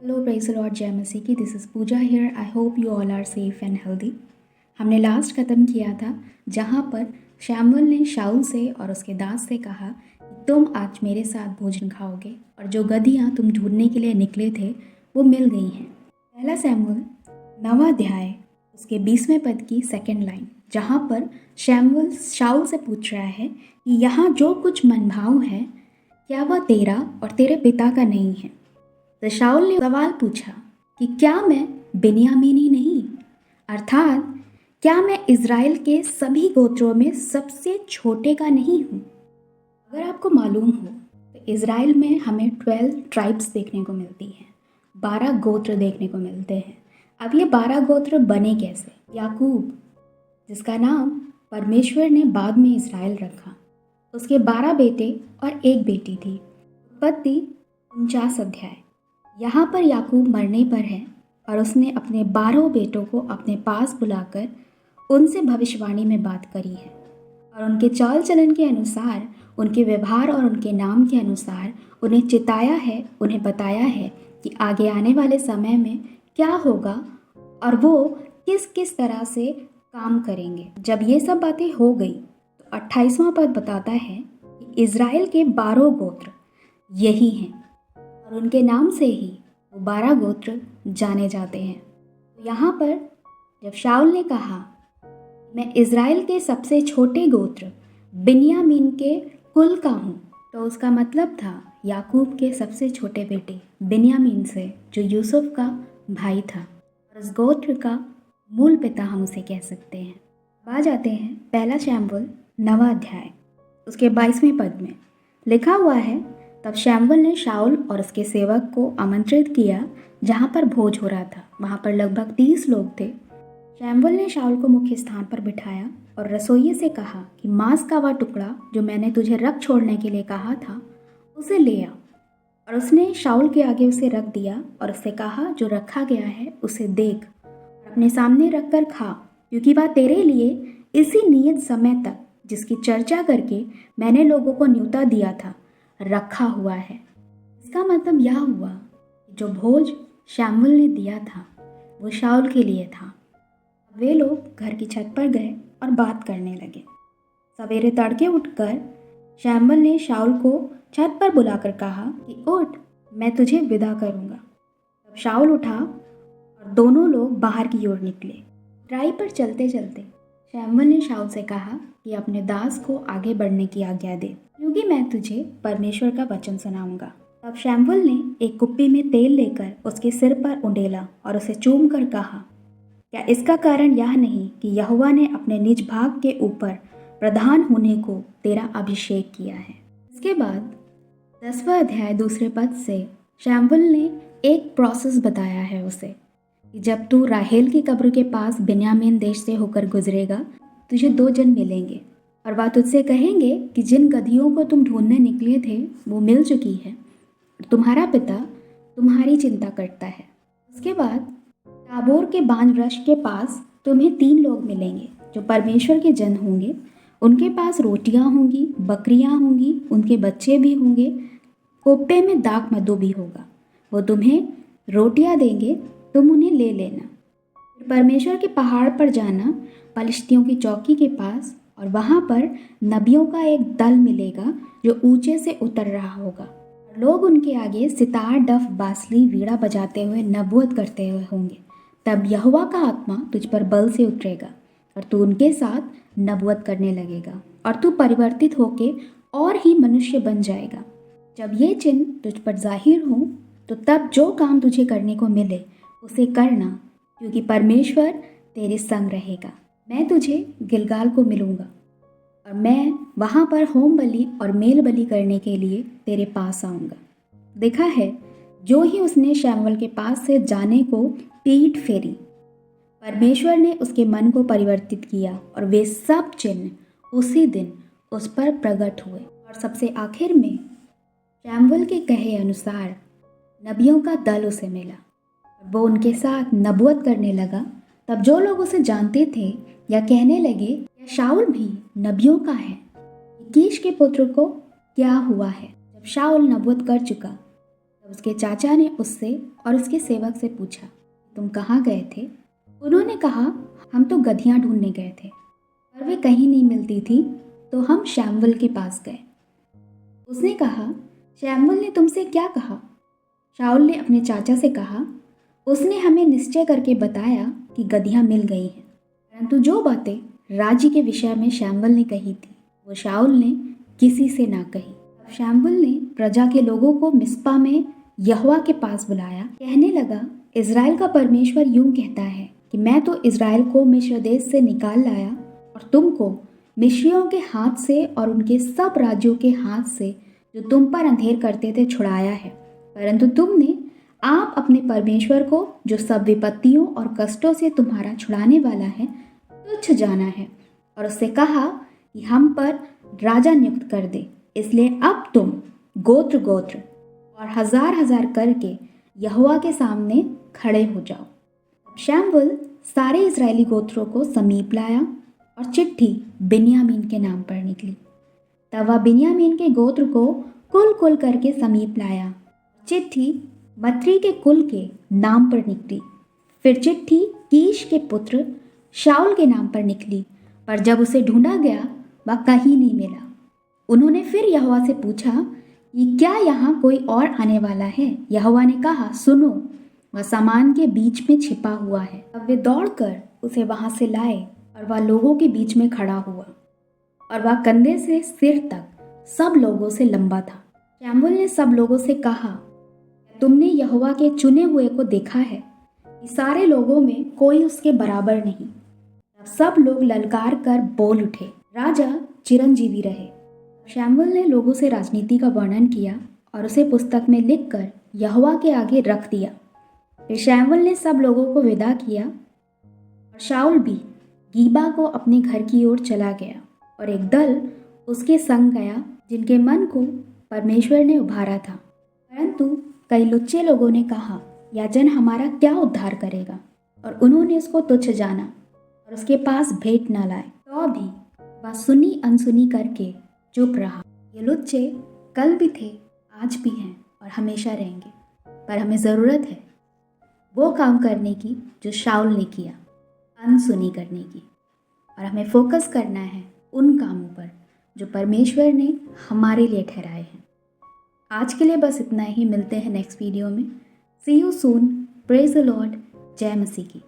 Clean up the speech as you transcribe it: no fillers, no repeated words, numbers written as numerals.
Hello praise the lord, जय मसीह की। This is Pooja here. I hope you all are safe and healthy. हमने last ख़त्म किया था जहाँ पर शैमुएल ने शाऊल से और उसके दास से कहा कि तुम आज मेरे साथ भोजन खाओगे, और जो गदहियाँ तुम ढूंढने के लिए निकले थे वो मिल गई हैं। पहला शैमुएल 9वां अध्याय उसके 20वें पद की सेकंड लाइन, जहाँ पर शैमुएल शाऊल से पूछ रहा है कि यहाँ जो कुछ मनभाव है क्या वह तेरा और तेरे पिता का नहीं है। तो शाऊल ने सवाल पूछा कि क्या मैं बिन्यामीनी नहीं, अर्थात क्या मैं इज़राइल के सभी गोत्रों में सबसे छोटे का नहीं हूँ। अगर आपको मालूम हो तो इज़राइल में हमें 12 ट्राइब्स देखने को मिलती हैं, 12 गोत्र देखने को मिलते हैं। अब ये 12 गोत्र बने कैसे? याकूब, जिसका नाम परमेश्वर ने बाद में इज़राइल रखा, उसके 12 बेटे और एक बेटी थी। उत्पत्ति 49 अध्याय। यहाँ पर याकूब मरने पर है और उसने अपने 12 बेटों को अपने पास बुलाकर उनसे भविष्यवाणी में बात करी है, और उनके चाल चलन के अनुसार, उनके व्यवहार और उनके नाम के अनुसार उन्हें चिताया है, उन्हें बताया है कि आगे आने वाले समय में क्या होगा और वो किस किस तरह से काम करेंगे। जब ये सब बातें हो गई तो 28वां पद बताता है कि इज़राइल के 12 गोत्र यही हैं, और उनके नाम से ही वो 12 गोत्र जाने जाते हैं। तो यहाँ पर जब शाऊल ने कहा मैं इज़राइल के सबसे छोटे गोत्र बिन्यामीन के कुल का हूँ, तो उसका मतलब था याकूब के सबसे छोटे बेटे बिन्यामीन से, जो यूसुफ का भाई था, और उस गोत्र का मूल पिता हम उसे कह सकते हैं। अब आ जाते हैं पहला शैमुएल 9वां अध्याय उसके 22वें पद में लिखा हुआ है, तब शैमुएल ने शाऊल और उसके सेवक को आमंत्रित किया जहाँ पर भोज हो रहा था। वहाँ पर लगभग 30 लोग थे। शैमुएल ने शाऊल को मुख्य स्थान पर बिठाया और रसोइये से कहा कि मांस का वह टुकड़ा जो मैंने तुझे रख छोड़ने के लिए कहा था उसे ले आ। और उसने शाऊल के आगे उसे रख दिया और उससे कहा, जो रखा गया है उसे देख और अपने सामने रख कर खा, क्योंकि वह तेरे लिए इसी नियत समय तक, जिसकी चर्चा करके मैंने लोगों को न्योता दिया था, रखा हुआ है। इसका मतलब यह हुआ कि जो भोज शैमुएल ने दिया था वो शाऊल के लिए था। वे लोग घर की छत पर गए और बात करने लगे। सवेरे तड़के उठकर शैमुएल ने शाऊल को छत पर बुलाकर कहा कि उठ, मैं तुझे विदा करूंगा। तब शाऊल उठा और दोनों लोग बाहर की ओर निकले। राही पर चलते चलते शैमुएल ने शाऊल से कहा कि अपने दास को आगे बढ़ने की आज्ञा दे, क्योंकि मैं तुझे परमेश्वर का वचन सुनाऊंगा। तब शैमुएल ने एक कुप्पी में तेल लेकर उसके सिर पर उंडेला और उसे चूम कर कहा, क्या इसका कारण यह नहीं कि यहोवा ने अपने निज भाग के ऊपर प्रधान होने को तेरा अभिषेक किया है। इसके बाद 10वां अध्याय दूसरे पद से शैमुएल ने एक प्रोसेस बताया है उसे कि जब तू राहेल की कब्र के पास बिन्यामीन देश से होकर गुजरेगा, तुझे 2 जन मिलेंगे और वह तुझसे कहेंगे कि जिन गदहियों को तुम ढूंढने निकले थे वो मिल चुकी है, तुम्हारा पिता तुम्हारी चिंता करता है। उसके बाद ताबोर के बांज वृक्ष के पास तुम्हें 3 लोग मिलेंगे जो परमेश्वर के जन होंगे। उनके पास रोटियां होंगी, बकरियां होंगी, उनके बच्चे भी होंगे, कुप्पे में दाख मधु भी होगा। वो तुम्हें रोटियां देंगे, तुम उन्हें ले लेना। फिर परमेश्वर के पहाड़ पर जाना, पलिश्तियों की चौकी के पास, और वहाँ पर नबियों का एक दल मिलेगा जो ऊंचे से उतर रहा होगा। लोग उनके आगे सितार, डफ, बांसुरी, वीणा बजाते हुए नबूवत करते हुए होंगे। तब यहोवा का आत्मा तुझ पर बल से उतरेगा और तू उनके साथ नबूवत करने लगेगा, और तू परिवर्तित होके और ही मनुष्य बन जाएगा। जब ये चिन्ह तुझ पर जाहिर हो तो तब जो काम तुझे करने को मिले उसे करना, क्योंकि परमेश्वर तेरे संग रहेगा। मैं तुझे गिलगाल को मिलूंगा और मैं वहाँ पर होम बलि और मेल बलि करने के लिए तेरे पास आऊँगा। देखा है, जो ही उसने शैमुएल के पास से जाने को पीठ फेरी, परमेश्वर ने उसके मन को परिवर्तित किया और वे सब चिन्ह उसी दिन उस पर प्रकट हुए। और सबसे आखिर में शैमुएल के कहे अनुसार नबियों का दल उसे मिला और वो उनके साथ नबूवत करने लगा। तब जो लोग उसे जानते थे या कहने लगे, या शाऊल भी नबियों का है, कीश के पुत्र को क्या हुआ है। जब शाऊल नबूवत कर चुका तब उसके चाचा ने उससे और उसके सेवक से पूछा, तुम कहाँ गए थे? उन्होंने कहा, हम तो गधियाँ ढूंढने गए थे, पर वे कहीं नहीं मिलती थी, तो हम शैमुएल के पास गए। उसने कहा, शैमुएल ने तुमसे क्या कहा? शाऊल ने अपने चाचा से कहा, उसने हमें निश्चय करके बताया कि गधियाँ मिल गई हैं। परंतु जो बातें राज्य के विषय में शैमुएल ने कही थी, वो शाऊल ने किसी से ना कही। अब शैमुएल ने प्रजा के लोगों को मिस्पा में यहोवा के पास बुलाया। कहने लगा, इज़राइल का परमेश्वर यूं कहता है कि मैं तो इज़राइल को मिस्र देश से निकाल लाया और तुमको मिस्रियों के हाथ से और उनके सब राज्यों के हाथ से जो तुम पर अंधेर करते थे छुड़ाया है। परंतु तुमने आप अपने परमेश्वर को, जो सब विपत्तियों और कष्टों से तुम्हारा छुड़ाने वाला है, तुच्छ जाना है और उससे कहा कि हम पर राजा नियुक्त कर दे। इसलिए अब तुम गोत्र गोत्र और हजार हजार करके यहोवा के सामने खड़े हो जाओ। शैमुएल सारे इजरायली गोत्रों को समीप लाया और चिट्ठी बिन्यामीन के नाम पर निकली। तब वह बिन्यामीन के गोत्र को कुल कुल करके समीप लाया। चिट्ठी मत्री के कुल के नाम पर निकली। फिर चिट्ठी कीश के पुत्र शाऊल के नाम पर निकली, पर जब उसे ढूंढा गया वह कहीं नहीं मिला। उन्होंने फिर यहोवा से पूछा कि क्या यहाँ कोई और आने वाला है? यहोवा ने कहा, सुनो, वह सामान के बीच में छिपा हुआ है। अब वे दौड़कर उसे वहां से लाए और वह लोगों के बीच में खड़ा हुआ और वह कंधे से सिर तक सब लोगों से लंबा था। शैमुएल ने सब लोगों से कहा, तुमने यहोवा के चुने हुए को देखा है कि सारे लोगों में कोई उसके बराबर नहीं। तब सब लोग ललकार कर बोल उठे, राजा चिरंजीवी रहे। शैमुएल ने लोगों से राजनीति का वर्णन किया और उसे पुस्तक में लिखकर यहोवा के आगे रख दिया। फिर शैमुएल ने सब लोगों को विदा किया और शाऊल भी गीबा को अपने घर की ओर चला गया और एक दल उसके संग गया जिनके मन को परमेश्वर ने उभारा था। परंतु कई लुच्चे लोगों ने कहा, यह जन हमारा क्या उद्धार करेगा? और उन्होंने उसको तुच्छ जाना और उसके पास भेंट न लाए। तो भी वह सुनी अनसुनी करके चुप रहा। ये लुच्चे कल भी थे, आज भी हैं और हमेशा रहेंगे, पर हमें ज़रूरत है वो काम करने की जो शाऊल ने किया, अनसुनी करने की। और हमें फोकस करना है उन कामों पर जो परमेश्वर ने हमारे लिए ठहराए हैं। आज के लिए बस इतना ही। मिलते हैं नेक्स्ट वीडियो में। See you soon. Praise the lord. जय मसीह की।